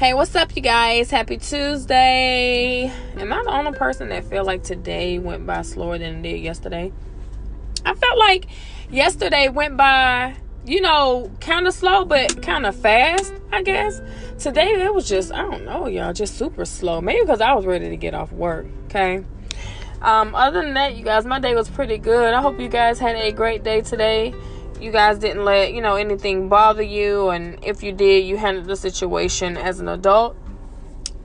Hey, what's up, you guys? Happy Tuesday. Am I the only person that feel like today went by slower than it did yesterday? I felt like yesterday went by, kind of slow, but kind of fast, I guess. Today, it was just, I don't know, y'all, just super slow. Maybe because I was ready to get off work, okay? Other than that, you guys, my day was pretty good. I hope you guys had a great day today. You guys didn't let, anything bother you. And if you did, you handled the situation as an adult.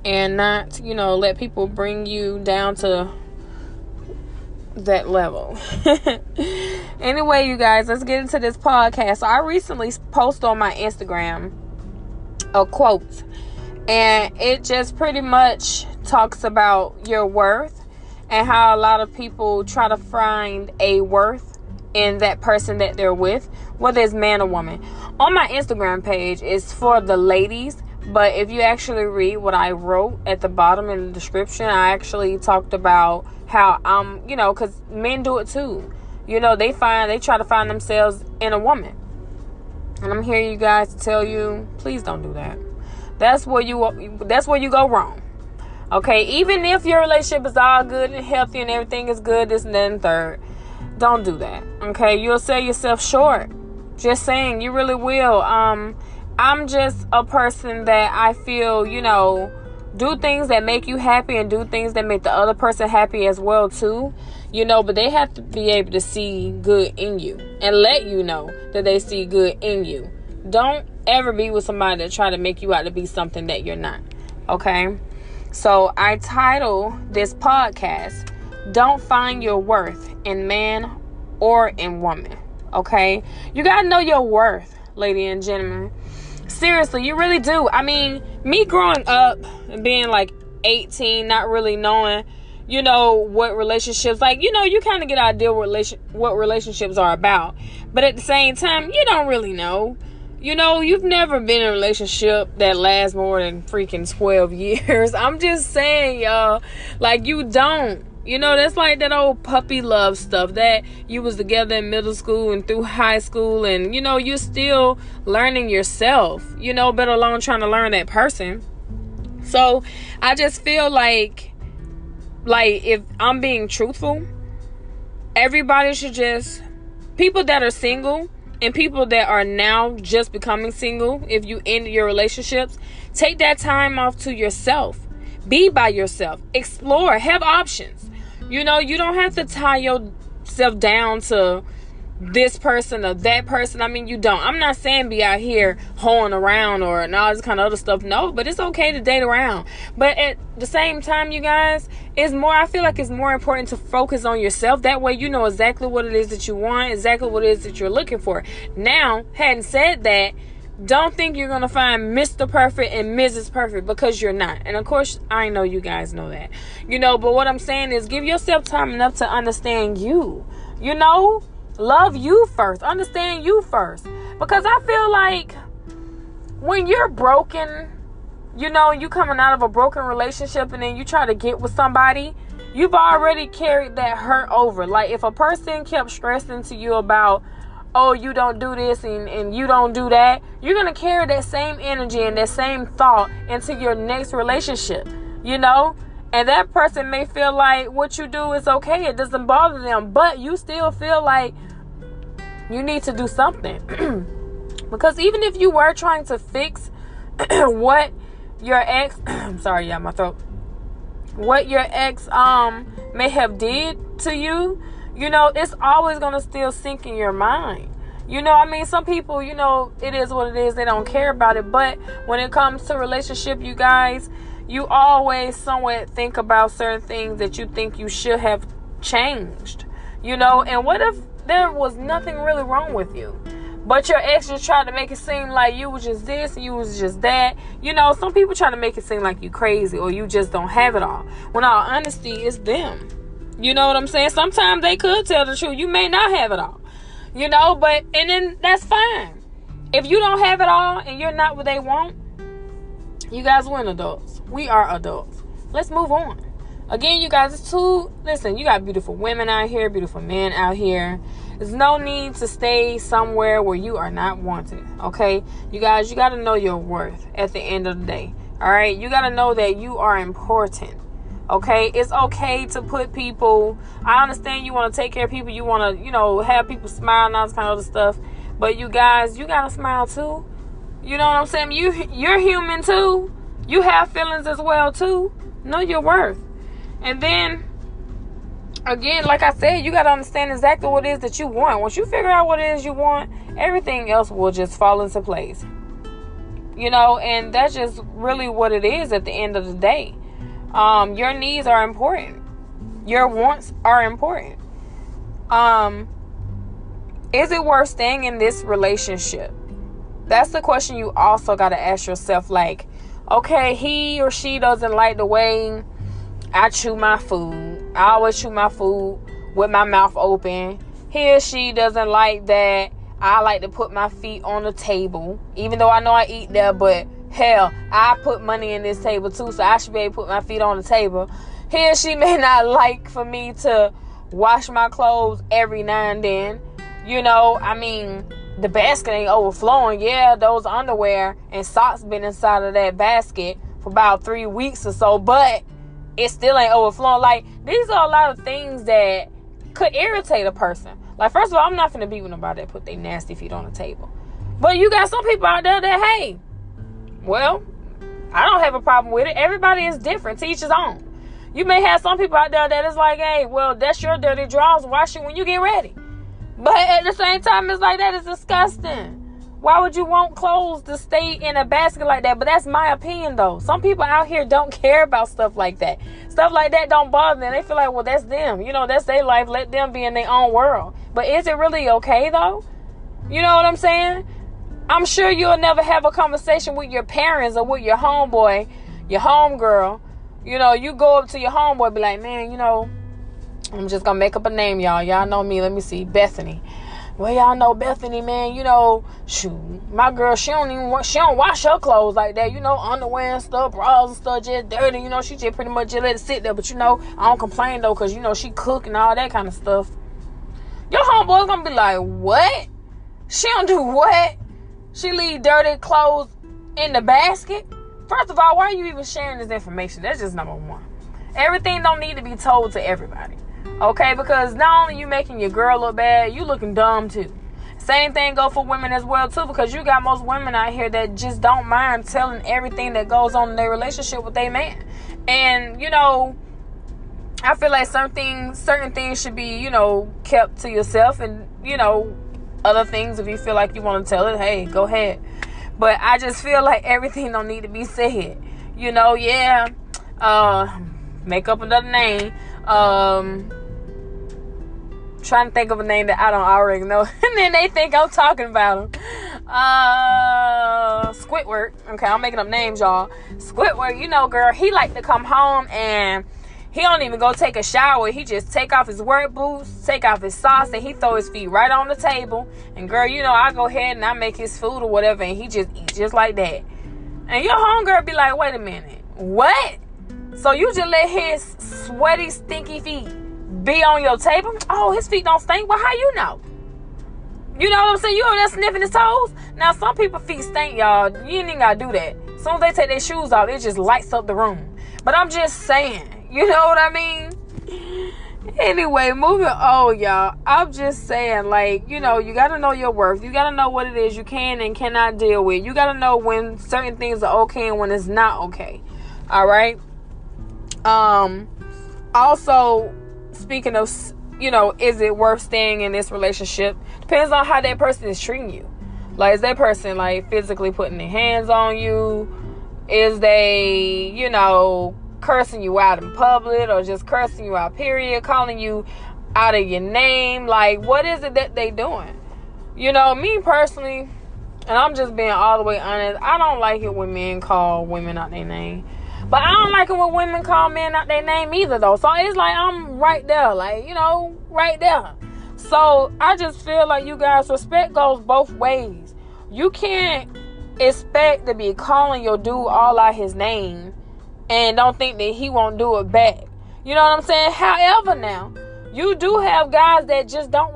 And not, let people bring you down to that level. Anyway, you guys, let's get into this podcast. So I recently posted on my Instagram a quote. And it just pretty much talks about your worth. And how a lot of people try to find a worth in that person that they're with, whether it's man or woman. On my Instagram page, it's for the ladies, but if you actually read what I wrote at the bottom in the description, I actually talked about how because men do it too. They try to find themselves in a woman. And I'm here, you guys, to tell you, please don't do that. That's where you go wrong. Okay, even if your relationship is all good and healthy and everything is good, this and that and third, don't do that. Okay, you'll sell yourself short. Just saying, you really will. I'm just a person that I feel, do things that make you happy and do things that make the other person happy as well too. But they have to be able to see good in you and let you know that they see good in you. Don't ever be with somebody that try to make you out to be something that you're not. Okay? So I title this podcast, Don't Find Your Worth in Man or in Woman. Okay? You gotta know your worth, ladies and gentlemen. Seriously, you really do. I mean, me growing up and being like 18, not really knowing, what relationships, you kind of get an idea what relationships are about. But at the same time, you don't really know. You've never been in a relationship that lasts more than freaking 12 years. I'm just saying, y'all, you don't. That's like that old puppy love stuff that you was together in middle school and through high school. And, you're still learning yourself, better alone trying to learn that person. So I just feel like if I'm being truthful, everybody should people that are single, and people that are now just becoming single, if you end your relationships, take that time off to yourself. Be by yourself. Explore. Have options. You don't have to tie yourself down to this person or that person. I mean, you don't. I'm not saying be out here hoeing around or all this kind of other stuff. No, but it's okay to date around. But at the same time, you guys, I feel like it's more important to focus on yourself. That way you know exactly what it is that you want, exactly what it is that you're looking for. Now, having said that, don't think you're going to find Mr. Perfect and Mrs. Perfect, because you're not. And of course, I know you guys know that. But what I'm saying is give yourself time enough to understand you. Love you first. Understand you first. Because I feel like when you're broken, you coming out of a broken relationship and then you try to get with somebody, you've already carried that hurt over. Like if a person kept stressing to you about, oh, you don't do this and you don't do that, you're going to carry that same energy and that same thought into your next relationship, And that person may feel like what you do is okay. It doesn't bother them. But you still feel like you need to do something. Because even if you were trying to fix what your ex... I'm sorry, y'all, my throat. What your ex may have did to you, it's always going to still sink in your mind. Some people, it is what it is. They don't care about it. But when it comes to relationship, you guys, you always somewhat think about certain things that you think you should have changed. And what if there was nothing really wrong with you, but your ex just tried to make it seem like you was just this and you was just that? Some people try to make it seem like you crazy or you just don't have it all. When all honesty, it's them. You know what I'm saying? Sometimes they could tell the truth. You may not have it all. And then that's fine. If you don't have it all and you're not what they want, you guys, we're adults. We are adults. Let's move on. Again, you guys, listen, you got beautiful women out here, beautiful men out here. There's no need to stay somewhere where you are not wanted, okay? You guys, you got to know your worth at the end of the day. All right, you got to know that you are important. Okay, it's okay to put people. I understand you want to take care of people. You want to, have people smile and all this kind of other stuff. But you guys, you got to smile too. You know what I'm saying? You're human too. You have feelings as well too. Know your worth. And then, again, like I said, you got to understand exactly what it is that you want. Once you figure out what it is you want, everything else will just fall into place. And that's just really what it is at the end of the day. Your needs are important. Your wants are important. Is it worth staying in this relationship? That's the question you also got to ask yourself. Like, okay, he or she doesn't like the way I chew my food. I always chew my food with my mouth open. He or she doesn't like that I like to put my feet on the table, even though I know I eat there, but hell, I put money in this table too, so I should be able to put my feet on the table. He or she may not like for me to wash my clothes every now and then. The basket ain't overflowing. Yeah, those underwear and socks been inside of that basket for about 3 weeks or so, but it still ain't overflowing. Like, these are a lot of things that could irritate a person. Like, first of all, I'm not finna be with nobody that put their nasty feet on the table. But you got some people out there that, hey, well, I don't have a problem with it. Everybody is different. To each his own. You may have some people out there that is like, hey, well, that's your dirty drawers. Wash it when you get ready. But at the same time, it's like, that is disgusting. Why would you want clothes to stay in a basket like that? But that's my opinion, though. Some people out here don't care about stuff like that. Stuff like that don't bother them. They feel like, well, that's them. That's their life. Let them be in their own world. But is it really okay, though? You know what I'm saying? I'm sure you'll never have a conversation with your parents or with your homeboy, your homegirl. You go up to your homeboy, be like, man, I'm just going to make up a name, y'all. Y'all know me. Let me see. Bethany. Well, y'all know Bethany, man. Shoot, my girl, she don't wash her clothes like that. Underwear and stuff, bras and stuff, just dirty. She just pretty much just let it sit there. But I don't complain though, cause she cook and all that kind of stuff. Your homeboy's gonna be like, what? She don't do what? She leave dirty clothes in the basket? First of all, why are you even sharing this information? That's just number one. Everything don't need to be told to everybody. Okay, because not only you making your girl look bad, you looking dumb too. Same thing go for women as well too, because you got most women out here that just don't mind telling everything that goes on in their relationship with their man. And I feel like certain things should be kept to yourself, and other things, if you feel like you want to tell it, hey, go ahead. But I just feel like everything don't need to be said. Make up another name. Trying to think of a name that I don't already know. And then they think I'm talking about them. Squidward. Okay, I'm making up names, y'all. Squidward, girl, he like to come home and he don't even go take a shower. He just take off his work boots, take off his socks, and he throw his feet right on the table. And girl, I go ahead and I make his food or whatever, and he just eat just like that. And your homegirl be like, wait a minute. What? So you just let his sweaty, stinky feet be on your table? Oh, his feet don't stink. Well, how you know? You know what I'm saying? You over there sniffing his toes? Now, some people's feet stink, y'all. You ain't even gotta do that. As soon as they take their shoes off, it just lights up the room. But I'm just saying. You know what I mean? Anyway, moving on, y'all. I'm just saying, you gotta know your worth. You gotta know what it is you can and cannot deal with. You gotta know when certain things are okay and when it's not okay. All right? Also, speaking of, is it worth staying in this relationship? Depends on how that person is treating you. Like, is that person, physically putting their hands on you? Is they, cursing you out in public, or just cursing you out, period, calling you out of your name? Like, what is it that they doing? Me personally, and I'm just being all the way honest, I don't like it when men call women out their name. But I don't like it when women call men out their name either, though. So it's like I'm right there, right there. So I just feel like, you guys, respect goes both ways. You can't expect to be calling your dude all out his name and don't think that he won't do it back. You know what I'm saying? However, now, you do have guys that just don't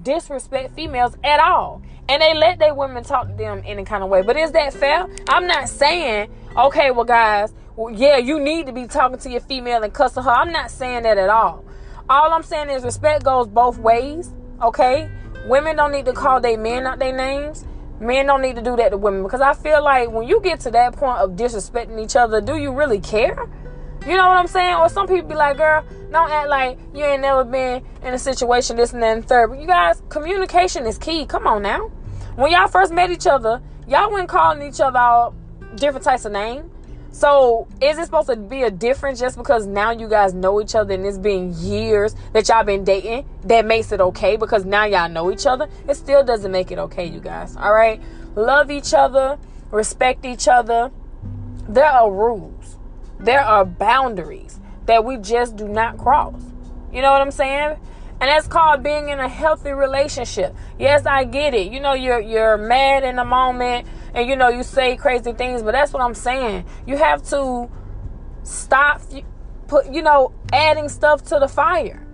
disrespect females at all. And they let their women talk to them any kind of way. But is that fair? I'm not saying, okay, well, guys, well, yeah, you need to be talking to your female and cussing her. I'm not saying that at all. All I'm saying is respect goes both ways, okay? Women don't need to call their men out their names. Men don't need to do that to women. Because I feel like when you get to that point of disrespecting each other, do you really care? You know what I'm saying? Or some people be like, girl, don't act like you ain't never been in a situation, this and that and third. But you guys, communication is key. Come on now. When y'all first met each other, y'all weren't calling each other out different types of names. So is it supposed to be a difference just because now you guys know each other and it's been years that y'all been dating that makes it okay because now y'all know each other? It still doesn't make it okay, you guys. All right? Love each other. Respect each other. There are rules. There are boundaries that we just do not cross. You know what I'm saying? And that's called being in a healthy relationship. Yes, I get it. You know, you're mad in the moment and, you know, you say crazy things. But that's what I'm saying. You have to stop, adding stuff to the fire.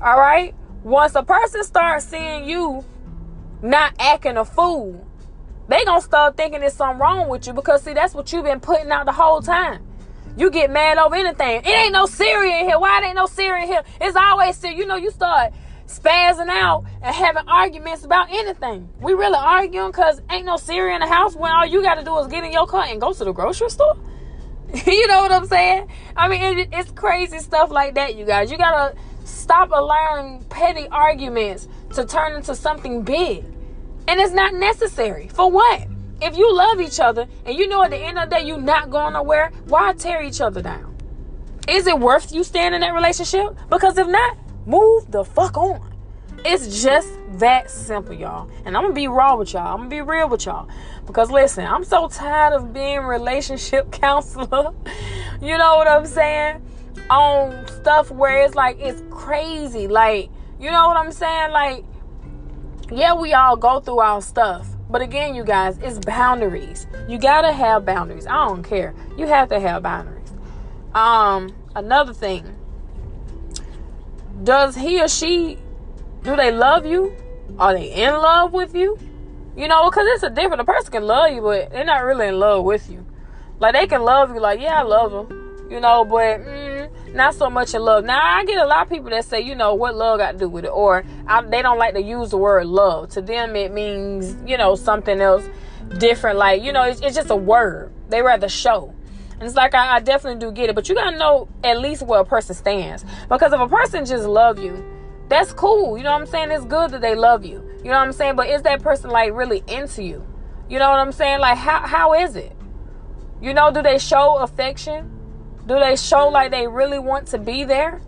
All right? Once a person starts seeing you not acting a fool, they going to start thinking there's something wrong with you. Because, see, that's what you've been putting out the whole time. You get mad over anything. It ain't no cereal in here. Why it ain't no cereal in here? It's always cereal. You know, you start spazzing out and having arguments about anything. We really arguing because ain't no cereal in the house when all you got to do is get in your car and go to the grocery store. You know what I'm saying? I mean, it's crazy stuff like that, you guys. You got to stop allowing petty arguments to turn into something big. And it's not necessary. For what? If you love each other and you know at the end of the day you're not going nowhere, why tear each other down? Is it worth you staying in that relationship? Because if not, move the fuck on. It's just that simple, y'all. And I'm going to be raw with y'all. I'm going to be real with y'all. Because listen, I'm so tired of being relationship counselor. You know what I'm saying? On stuff where it's like, it's crazy. Like, you know what I'm saying? Like, yeah, we all go through our stuff. But again, you guys, it's boundaries. You gotta have boundaries. I don't care. You have to have boundaries. Another thing. Does he or she, do they love you? Are they in love with you? You know, because it's a different. A person can love you, but they're not really in love with you. Like, they can love you like, yeah, I love him. You know, but not so much in love. Now, I get a lot of people that say, you know, what love got to do with it? Or they don't like to use the word love. To them, it means, you know, something else different. Like, you know, it's just a word. They rather show. And it's like, I definitely do get it. But you got to know at least where a person stands. Because if a person just love you, that's cool. You know what I'm saying? It's good that they love you. You know what I'm saying? But is that person, like, really into you? You know what I'm saying? Like, how is it? You know, do they show affection? Do they show like they really want to be there?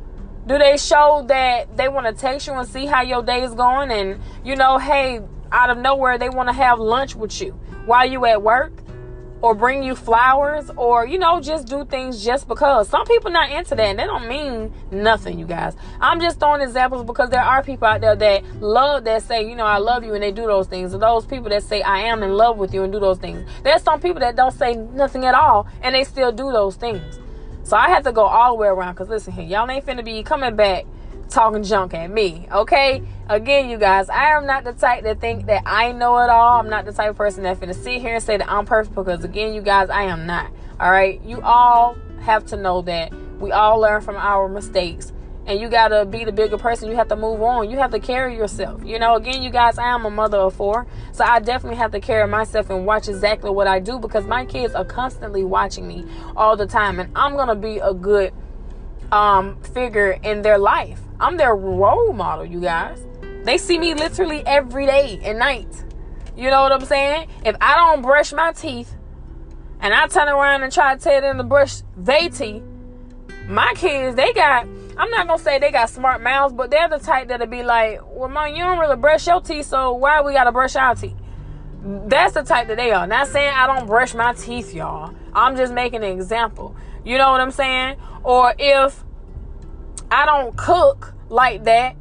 Do they show that they want to text you and see how your day is going? And, you know, hey, out of nowhere, they want to have lunch with you while you at work? Or bring you flowers? Or, you know, just do things just because. Some people not into that. And they don't mean nothing, you guys. I'm just throwing examples because there are people out there that love, that say, you know, I love you, and they do those things. And those people that say, I am in love with you, and do those things. There's some people that don't say nothing at all, and they still do those things. So I have to go all the way around because listen here, y'all ain't finna be coming back talking junk at me, okay? Again, you guys, I am not the type that think that I know it all. I'm not the type of person that finna sit here and say that I'm perfect because, again, you guys, I am not, all right? You all have to know that we all learn from our mistakes. And you got to be the bigger person. You have to move on. You have to carry yourself. You know, again, you guys, I am a mother of 4. So I definitely have to carry myself and watch exactly what I do because my kids are constantly watching me all the time. And I'm going to be a good figure in their life. I'm their role model, you guys. They see me literally every day and night. You know what I'm saying? If I don't brush my teeth and I turn around and try to tell them to brush their teeth, my kids, I'm not going to say they got smart mouths, but they're the type that'll be like, well, Mom, you don't really brush your teeth, so why we got to brush our teeth? That's the type that they are. Not saying I don't brush my teeth, y'all. I'm just making an example. You know what I'm saying? Or if I don't cook like that,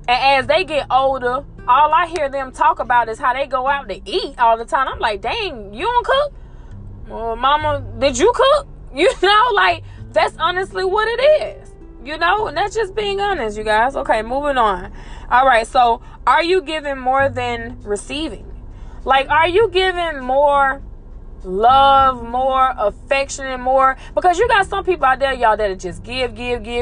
and as they get older, all I hear them talk about is how they go out to eat all the time. I'm like, dang, you don't cook? Well, Mama, did you cook? You know, like, that's honestly what it is. You know, and that's just being honest, you guys. Okay, moving on. All right, so Are you giving more than receiving? Like, are you giving more love, more affection, and more? Because you got some people out there, y'all, that'll just give, and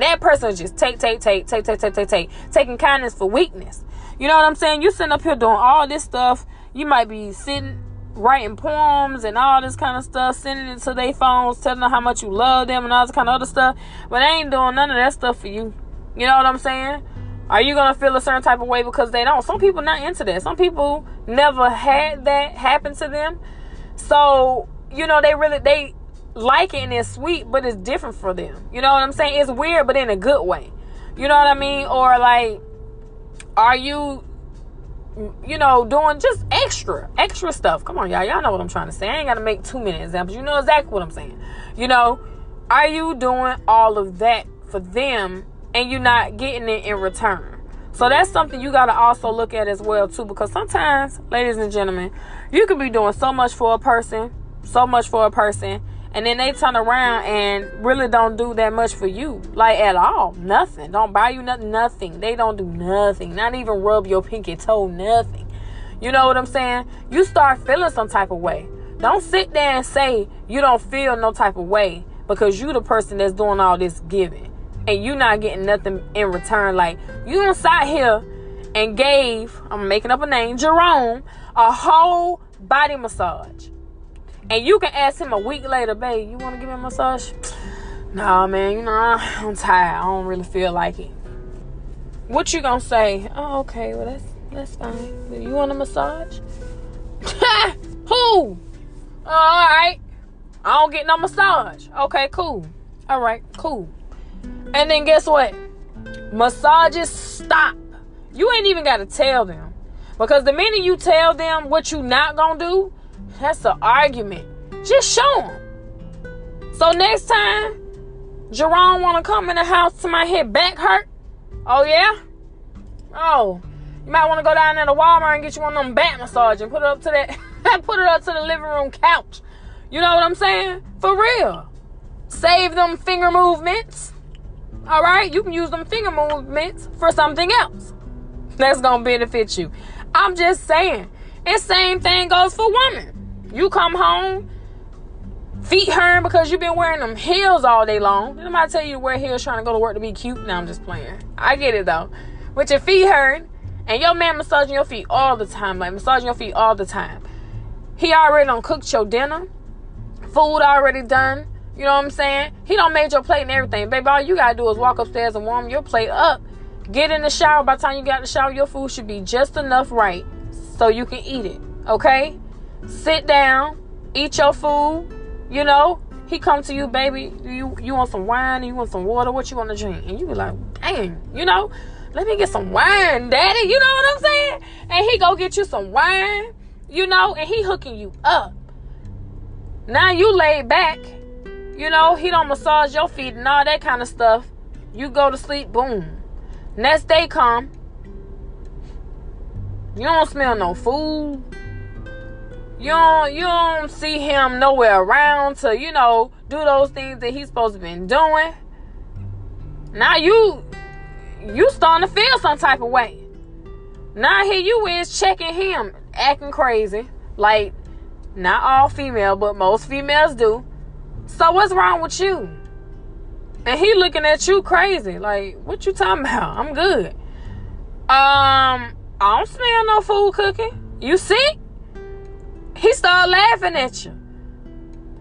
that person is just take, taking kindness for weakness. You know what I'm saying? You sitting up here doing all this stuff. You might be sitting writing poems and all this kind of stuff, sending it to their phones, telling them how much you love them and all this kind of other stuff, but they ain't doing none of that stuff for you. You know what I'm saying? Are you gonna feel a certain type of way because they don't? Some people not into that. Some people never had that happen to them, so you know they like it and it's sweet, but it's different for them. You know what I'm saying? It's weird, but in a good way. You know what I mean? Or like, are you doing just extra stuff? Come on, y'all know what I'm trying to say. I ain't got to make too many examples. You know exactly what I'm saying. Are you doing all of that for them and you're not getting it in return? So that's something you got to also look at as well too, because sometimes, ladies and gentlemen, you could be doing so much for a person, and then they turn around and really don't do that much for you, like at all. Nothing. Don't buy you nothing. They don't do nothing. Not even rub your pinky toe, nothing. You know what I'm saying? You start feeling some type of way. Don't sit there and say you don't feel no type of way because you the person that's doing all this giving and you not getting nothing in return. Like, you done sat here and gave, I'm making up a name, Jerome, a whole body massage. And you can ask him a week later, babe, you want to give me a massage? Nah, man, I'm tired. I don't really feel like it. What you gonna say? Oh, okay, well, that's fine. You want a massage? Who? All right. I don't get no massage. Okay, cool. All right, cool. And then guess what? Massages stop. You ain't even got to tell them. Because the minute you tell them what you not gonna do, that's an argument. Just show them. So next time Jerome want to come in the house to my head back hurt. Oh, yeah? Oh, you might want to go down there to Walmart and get you one of them back massage and put it up to the living room couch. You know what I'm saying? For real. Save them finger movements. All right? You can use them finger movements for something else that's going to benefit you. I'm just saying. And same thing goes for women. You come home, feet hurting because you've been wearing them heels all day long. Did somebody tell you to wear heels trying to go to work to be cute? No, I'm just playing. I get it, though. With your feet hurting, and your man massaging your feet all the time, like massaging your feet all the time. He already done cooked your dinner. Food already done. You know what I'm saying? He done made your plate and everything. Baby, all you gotta do is walk upstairs and warm your plate up. Get in the shower. By the time you got in the shower, your food should be just enough right so you can eat it. Okay? Sit down, eat your food. He come to you, baby. You want some wine? You want some water? What you want to drink? And you be like, dang, let me get some wine, daddy. You know what I'm saying? And he go get you some wine, and he hooking you up. Now you laid back, he don't massage your feet and all that kind of stuff. You go to sleep, boom. Next day come, you don't smell no food. You don't see him nowhere around to, do those things that he's supposed to been doing. Now you starting to feel some type of way. Now here you is checking him, acting crazy. Like, not all female, but most females do. So what's wrong with you? And he looking at you crazy. Like, what you talking about? I'm good. I don't smell no food cooking. You sick? He started laughing at you.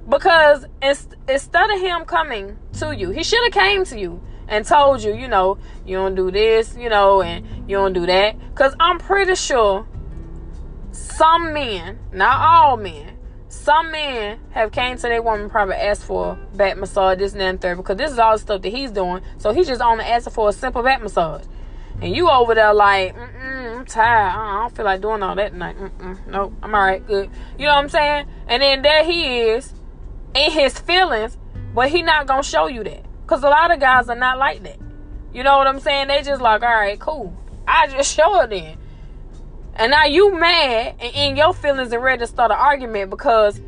Because instead of him coming to you, he should have came to you and told you, you don't do this, and you don't do that. Because I'm pretty sure some men, not all men, some men have came to their woman, probably asked for a back massage, this and that and third, because this is all the stuff that he's doing. So he's just only asking for a simple back massage. And you over there like, I'm tired. I don't feel like doing all that tonight. Nope, I'm all right, good. You know what I'm saying? And then there he is in his feelings, but he not going to show you that. Because a lot of guys are not like that. You know what I'm saying? They just like, all right, cool. I just show her then. And now you mad and in your feelings and ready to start an argument because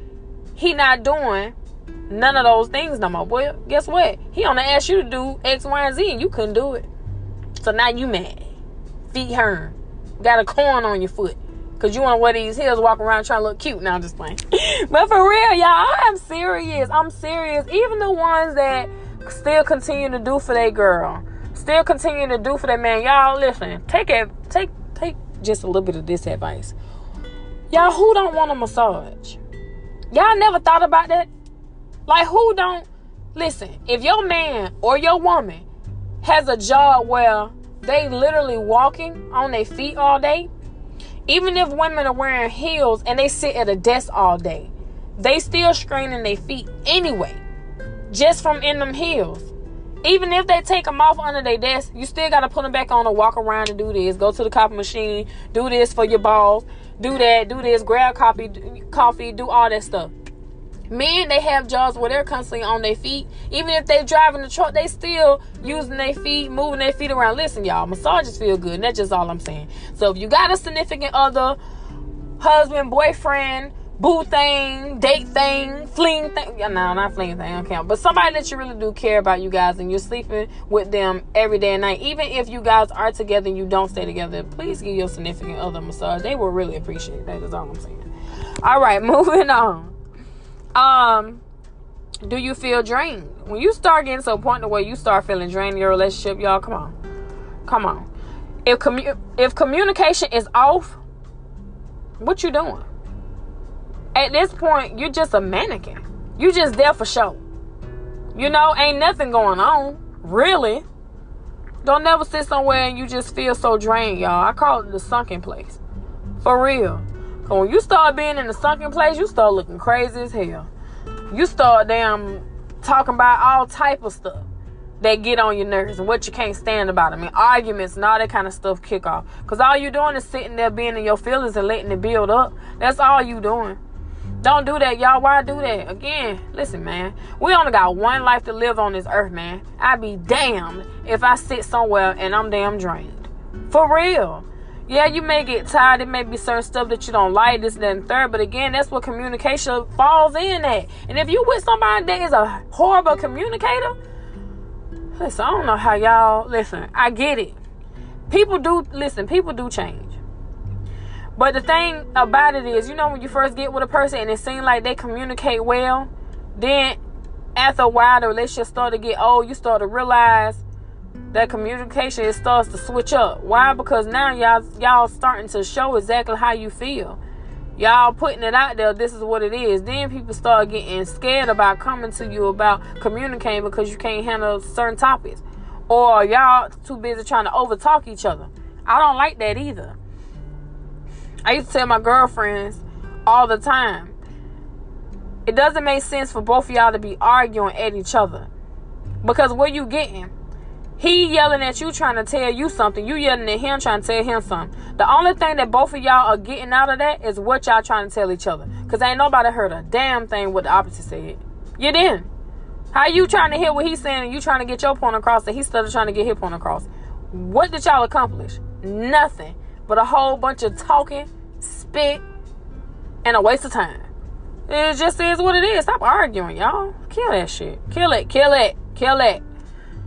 he not doing none of those things no more. Well, guess what? He only asked you to do X, Y, and Z and you couldn't do it. So now you mad. feet hurt. Got a corn on your foot. Because you want to wear these heels, walk around trying to look cute. Now I'm just playing. But for real, y'all, I'm serious. I'm serious. Even the ones that still continue to do for their girl. Still continue to do for their man. Y'all, listen. Take just a little bit of this advice. Y'all, who don't want a massage? Y'all never thought about that? Like, who don't? Listen, if your man or your woman has a job where they literally walking on their feet all day, even if women are wearing heels and they sit at a desk all day, they still straining their feet anyway, just from in them heels. Even if they take them off under their desk, you still got to put them back on and walk around and do this. Go to the coffee machine, do this for your balls, do that, do this, grab coffee, do all that stuff. Men, they have jobs where they're constantly on their feet. Even if they driving the truck, they still using their feet, moving their feet around. Listen, y'all, massages feel good. And that's just all I'm saying. So if you got a significant other, husband, boyfriend, boo thing, date thing, fling thing. No, not fling thing, I don't count. But somebody that you really do care about, you guys, and you're sleeping with them every day and night. Even if you guys are together and you don't stay together, please give your significant other a massage. They will really appreciate that. That's all I'm saying. All right, moving on. Do you feel drained? When you start getting to a point where you start feeling drained in your relationship, y'all, come on. If communication is off, what you doing? At this point, you're just a mannequin. You just there for show. You know, ain't nothing going on, really. Don't never sit somewhere and you just feel so drained, y'all. I call it the sunken place. For real. Cause when you start being in the sunken place, you start looking crazy as hell. You start talking about all type of stuff that get on your nerves and what you can't stand about them. I mean, arguments and all that kind of stuff kick off. Because all you doing is sitting there being in your feelings and letting it build up. That's all you doing. Don't do that, y'all. Why do that? Again, listen, man. We only got one life to live on this earth, man. I'd be damned if I sit somewhere and I'm damn drained. For real. Yeah, you may get tired. It may be certain stuff that you don't like, this, that, and third. But again, that's what communication falls in at. And if you with somebody that is a horrible communicator, listen, I don't know how y'all, listen, I get it. People do change. But the thing about it is, you know, when you first get with a person and it seems like they communicate well, then after a while, the relationship start to get old, you start to realize that communication, it starts to switch up. Why? Because now y'all starting to show exactly how you feel. Y'all putting it out there, this is what it is. Then people start getting scared about coming to you about communicating because you can't handle certain topics. Or y'all too busy trying to overtalk each other. I don't like that either. I used to tell my girlfriends all the time, it doesn't make sense for both of y'all to be arguing at each other. Because what you getting? He yelling at you trying to tell you something. You yelling at him trying to tell him something. The only thing that both of y'all are getting out of that is what y'all trying to tell each other. Because ain't nobody heard a damn thing what the opposite said. You didn't. How you trying to hear what he's saying and you trying to get your point across and he's still trying to get his point across? What did y'all accomplish? Nothing. But a whole bunch of talking, spit, and a waste of time. It just is what it is. Stop arguing, y'all. Kill that shit. Kill it.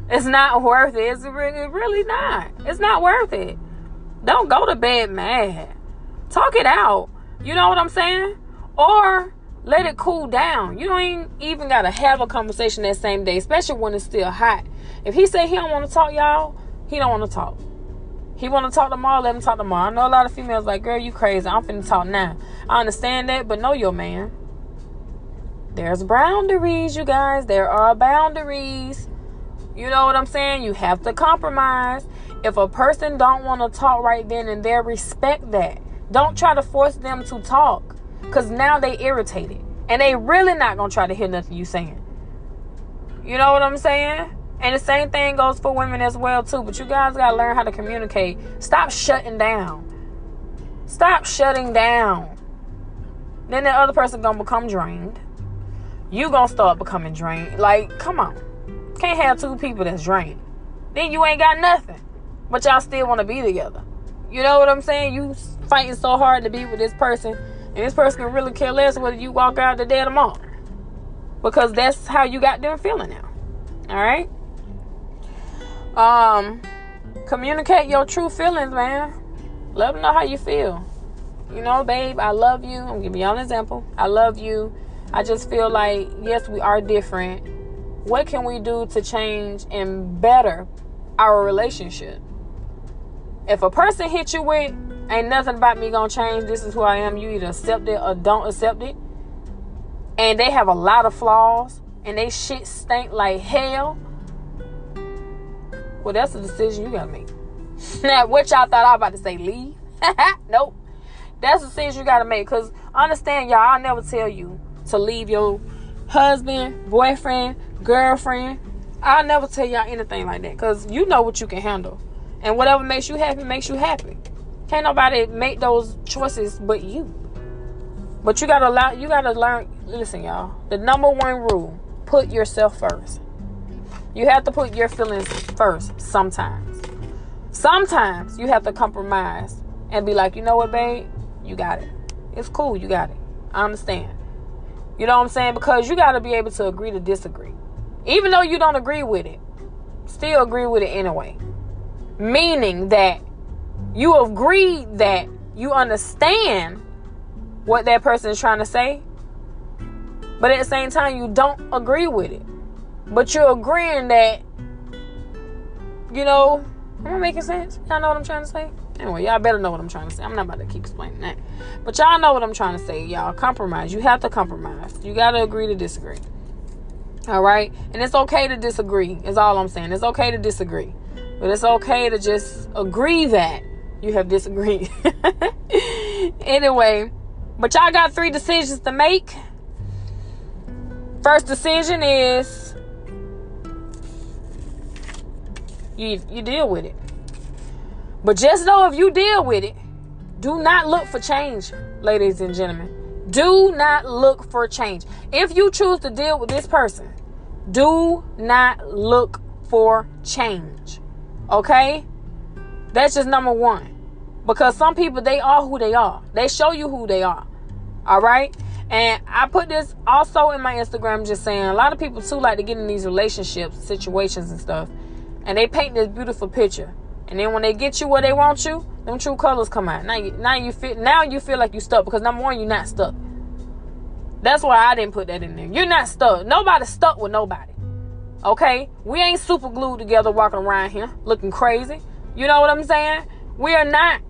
It's not worth it. It's really not. It's not worth it. Don't go to bed mad. Talk it out. You know what I'm saying? Or let it cool down. You don't even got to have a conversation that same day, especially when it's still hot. If he say he don't want to talk, y'all, he don't want to talk. He want to talk tomorrow, let him talk tomorrow. I know a lot of females like, girl, you crazy. I'm finna talk now. I understand that, but know your man. There's boundaries, you guys. There are boundaries. You know what I'm saying? You have to compromise. If a person don't want to talk right then and there, respect that. Don't try to force them to talk. Because now they irritated. And they really not going to try to hear nothing you saying. You know what I'm saying? And the same thing goes for women as well, too. But you guys got to learn how to communicate. Stop shutting down. Stop shutting down. Then the other person going to become drained. You going to start becoming drained. Like, come on. Can't have two people that's drained. Then you ain't got nothing. But y'all still want to be together. You know what I'm saying? You fighting so hard to be with this person. And this person can really care less whether you walk out today or tomorrow. Because that's how you got them feeling now. Alright? Communicate your true feelings, man. Let them know how you feel. You know, babe, I love you. I'm giving y'all an example. I love you. I just feel like, yes, we are different. What can we do to change and better our relationship? If a person hit you with, ain't nothing about me gonna change, this is who I am, you either accept it or don't accept it, and they have a lot of flaws, and they shit stink like hell, well, that's a decision you gotta make. Now, what y'all thought I was about to say, leave? Nope. That's a decision you gotta make. Because understand, y'all, I'll never tell you to leave your husband, boyfriend, girlfriend. I'll never tell y'all anything like that. Because you know what you can handle. And whatever makes you happy, makes you happy. Can't nobody make those choices but you. But you gotta learn. Listen, y'all. The number one rule: put yourself first. You have to put your feelings first. Sometimes you have to compromise and be like, you know what, babe, you got it. It's cool, you got it. I understand. You know what I'm saying? Because you gotta be able to agree to disagree, even though you don't agree with it. Still agree with it anyway. Meaning that you agree that you understand what that person is trying to say, but at the same time, you don't agree with it. But you're agreeing that, you know, am I making sense? Y'all know what I'm trying to say? Anyway, y'all better know what I'm trying to say. I'm not about to keep explaining that. But y'all know what I'm trying to say, y'all. Compromise. You have to compromise. You got to agree to disagree. All right? And it's okay to disagree, is all I'm saying. It's okay to disagree. But it's okay to just agree that you have disagreed. Anyway, but y'all got 3 decisions to make. First decision is you deal with it. But just know, if you deal with it, do not look for change, ladies and gentlemen. Do not look for change. If you choose to deal with this person, do not look for change. Okay? That's just number one. Because some people, they are who they are. They show you who they are. All right? And I put this also in my Instagram, just saying, a lot of people too like to get in these relationships, situations and stuff, and they paint this beautiful picture. And then when they get you where they want you, them true colors come out. Now you feel like you stuck, because number one, you're not stuck. That's why I didn't put that in there. You're not stuck. Nobody's stuck with nobody. Okay? We ain't super glued together walking around here looking crazy. You know what I'm saying? We are not.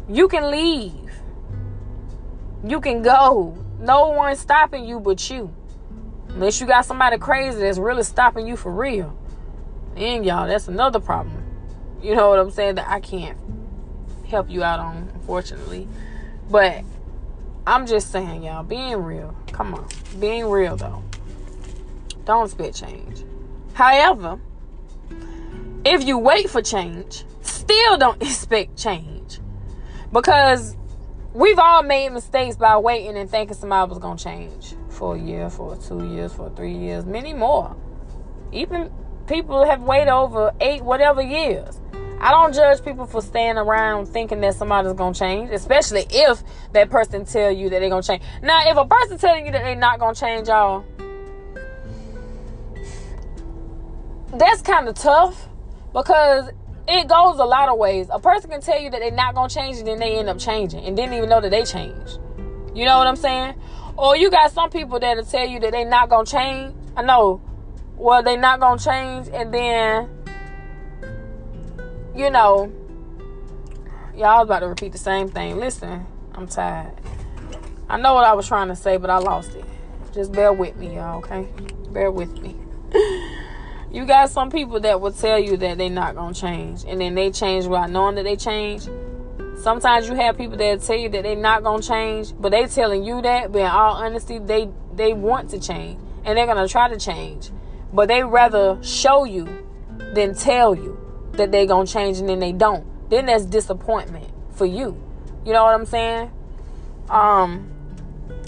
You can leave. You can go. No one's stopping you but you. Unless you got somebody crazy that's really stopping you for real. And y'all, that's another problem. You know what I'm saying? That I can't help you out on, unfortunately. But I'm just saying, y'all, being real. Come on. Being real, though. Don't expect change. However, if you wait for change, still don't expect change. Because we've all made mistakes by waiting and thinking somebody was going to change. For a year, for 2 years, for 3 years, many more. Even people have waited over 8 whatever years. I don't judge people for staying around thinking that somebody's going to change, especially if that person tell you that they're going to change. Now, if a person telling you that they're not going to change, y'all, that's kind of tough, because it goes a lot of ways. A person can tell you that they're not going to change, and then they end up changing and didn't even know that they changed. You know what I'm saying? Or you got some people that'll tell you that they're not going to change. I know. Well, they're not going to change, and then, you know, y'all about to repeat the same thing. Listen, I'm tired. I know what I was trying to say, but I lost it. Just bear with me, y'all, okay? Bear with me. You got some people that will tell you that they're not going to change, and then they change without knowing that they change. Sometimes you have people that tell you that they're not going to change, but they telling you that, but in all honesty, they want to change, and they're going to try to change. But they rather show you than tell you that they're going to change, and then they don't. Then that's disappointment for you. You know what I'm saying? And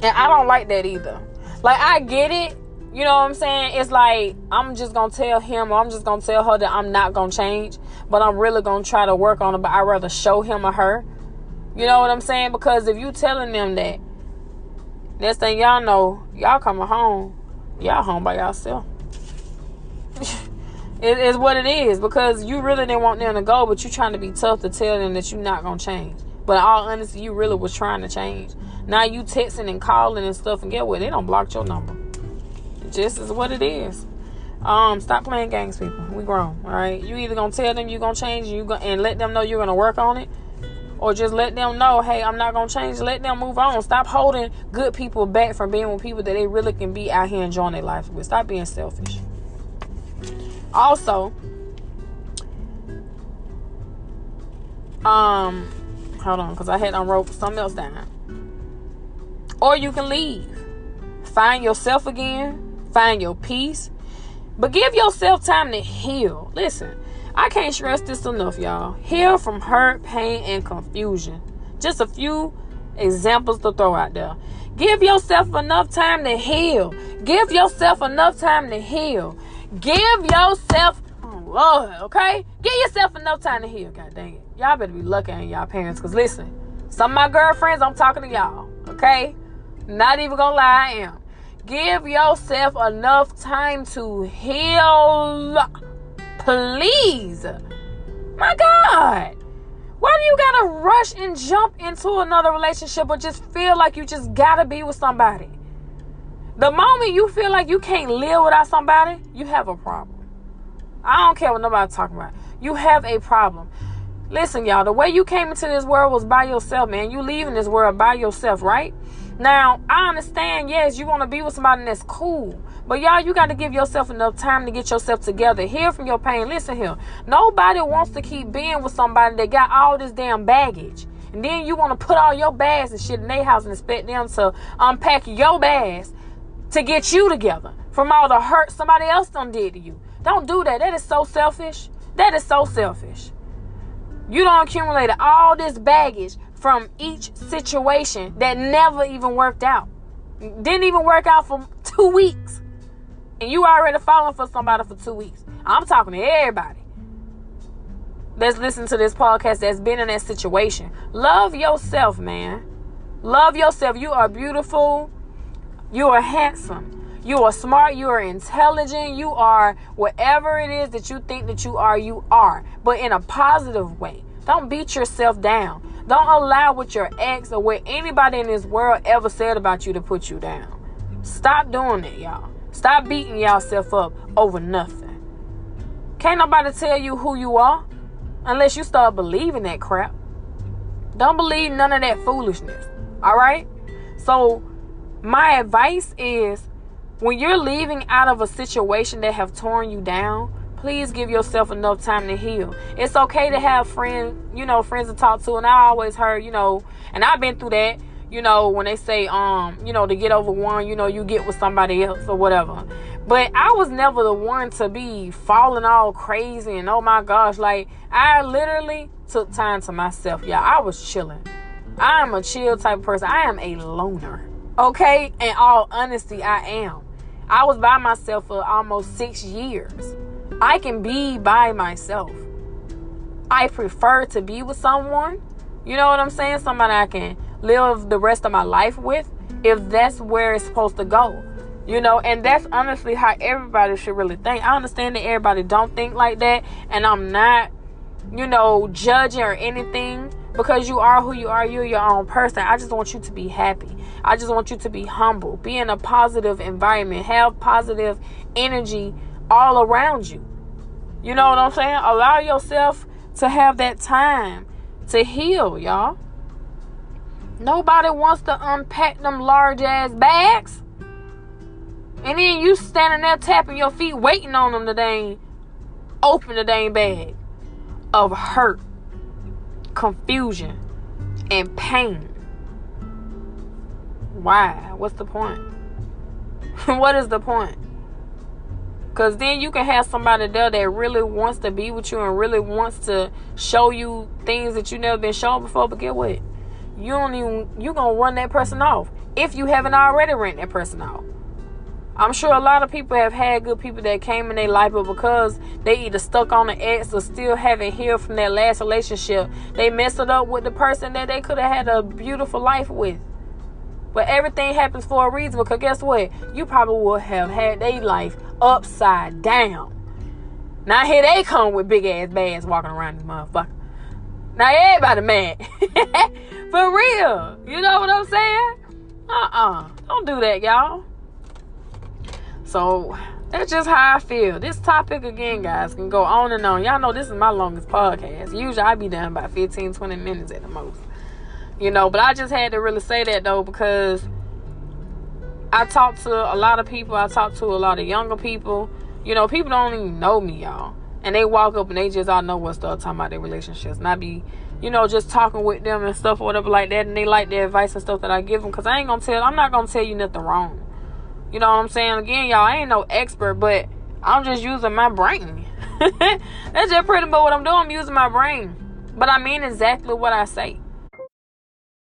I don't like that either. Like, I get it. You know what I'm saying? It's like, I'm just going to tell him, or I'm just going to tell her that I'm not going to change, but I'm really going to try to work on it, but I'd rather show him or her. You know what I'm saying? Because if you telling them that, next thing y'all know, y'all coming home, y'all home by yourself. It is what it is, because you really didn't want them to go, but you trying to be tough to tell them that you're not going to change. But in all honesty, you really was trying to change. Now you texting and calling and stuff, and get what? They don't block your number. It just is what it is. Stop playing games, people. We grown, all right? You either going to tell them you're going to change and let them know you're going to work on it, or just let them know, hey, I'm not going to change. Let them move on. Stop holding good people back from being with people that they really can be out here enjoying their life with. Stop being selfish. Also, hold on, because I had wrote something else down. Or you can leave. Find yourself again. Find your peace. But give yourself time to heal. Listen, I can't stress this enough, y'all. Heal from hurt, pain, and confusion. Just a few examples to throw out there. Give yourself enough time to heal. Give yourself enough time to heal. Give yourself, Lord, okay? Give yourself enough time to heal. God dang it. Y'all better be lucky on y'all parents. Because listen, some of my girlfriends, I'm talking to y'all, okay? Not even gonna lie, I am. Give yourself enough time to heal. Please. My God. Why do you gotta rush and jump into another relationship or just feel like you just gotta be with somebody? The moment you feel like you can't live without somebody, you have a problem. I don't care what nobody's talking about. You have a problem. Listen, y'all, the way you came into this world was by yourself, man. You leaving this world by yourself, right? Now, I understand, yes, you want to be with somebody that's cool. But y'all, you got to give yourself enough time to get yourself together. Heal from your pain. Listen here. Nobody wants to keep being with somebody that got all this damn baggage. And then you want to put all your bags and shit in their house and expect them to unpack your bags to get you together from all the hurt somebody else done did to you. Don't do that. That is so selfish. That is so selfish. You done accumulated all this baggage from each situation that never even worked out. Didn't even work out for 2 weeks. And you already falling for somebody for 2 weeks. I'm talking to everybody that's listening to this podcast that's been in that situation. Love yourself, man. Love yourself. You are beautiful. You are handsome. You are smart. You are intelligent. You are whatever it is that you think that you are. But in a positive way. Don't beat yourself down. Don't allow what your ex or what anybody in this world ever said about you to put you down. Stop doing it, y'all. Stop beating yourself up over nothing. Can't nobody tell you who you are unless you start believing that crap. Don't believe none of that foolishness. All right? So my advice is, when you're leaving out of a situation that have torn you down, please give yourself enough time to heal. It's okay to have friends to talk to. And I always heard, and I've been through that, when they say, to get over one, you get with somebody else or whatever. But I was never the one to be falling all crazy and oh my gosh, like I literally took time to myself. Yeah, I was chilling. I am a chill type of person. I am a loner. Okay? In all honesty, I am. I was by myself for almost 6 years. I can be by myself. I prefer to be with someone. You know what I'm saying? Somebody I can live the rest of my life with, if that's where it's supposed to go. And that's honestly how everybody should really think. I understand that everybody don't think like that, and I'm not, judging or anything, because you are who you are. You're your own person. I just want you to be happy. I just want you to be humble. Be in a positive environment. Have positive energy all around you. You know what I'm saying? Allow yourself to have that time to heal, y'all. Nobody wants to unpack them large ass bags. And then you standing there tapping your feet, waiting on them to open the dang bag of hurt, confusion, and pain. Why? What's the point? What is the point? Because then you can have somebody there that really wants to be with you and really wants to show you things that you never been shown before. But get what? You going to run that person off if you haven't already run that person off. I'm sure a lot of people have had good people that came in their life, but because they either stuck on the ex or still haven't healed from their last relationship, they messed it up with the person that they could have had a beautiful life with. But everything happens for a reason, because guess what? You probably would have had their life upside down. Now here they come with big ass bags walking around this motherfucker. Now everybody mad. For real. You know what I'm saying? Don't do that, y'all. So that's just how I feel. This topic again, guys, can go on and on. Y'all know this is my longest podcast. Usually I be done by 15, 20 minutes at the most. You know, but I just had to really say that though, because I talk to a lot of people. I talk to a lot of younger people. You know, people don't even know me, y'all. And they walk up and they just all know what stuff, talking about their relationships. And I be, you know, just talking with them and stuff or whatever like that. And they like the advice and stuff that I give them. Because I'm not going to tell you nothing wrong. You know what I'm saying? Again, y'all, I ain't no expert, but I'm just using my brain. That's just pretty much what I'm doing. I'm using my brain. But I mean exactly what I say.